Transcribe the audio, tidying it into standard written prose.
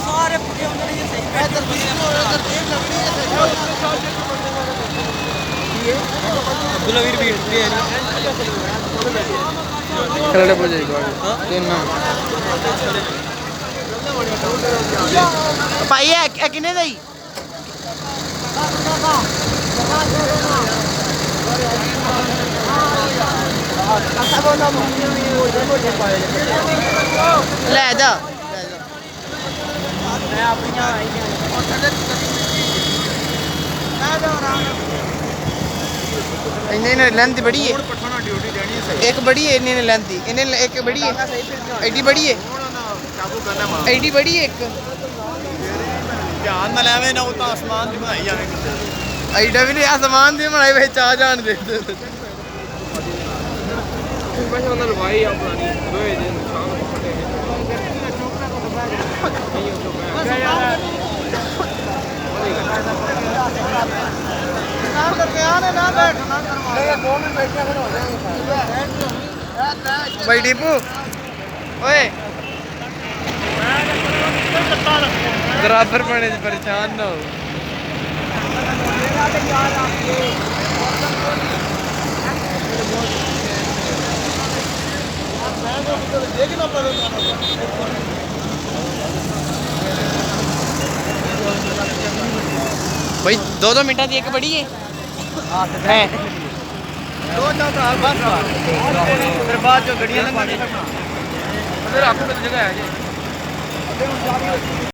ਸਾਰੇ ਪੁੱਠੇ ਹੁੰਦੇ ਨੇ ਸਹੀ अब्दुल्ला वीर बीट के है खड़े हो जाएगा दोनों भाई है किन्ने दा ही ले जा इन्हें लेंथ बड़ी है एक बड़ी है इन्हें लेंथ इन्हें एक बड़ी है एडी बड़ी है एडी बड़ी है एक ध्यान ना लेवे ना उतना आसमान दी बनाई जावे एडा भी नहीं आसमान दी बनाई भाई चाह जान दे बस उन्होंने लवाई आप पुरानी दो दिन शाम को फटे भाई डीपू ओए बराबर बने परेशान ना हो भाई 2-2 मिनट की एक बड़ी है दो चार बस फिर बाद जो गड़ियां लंघ फिर आपको जगह है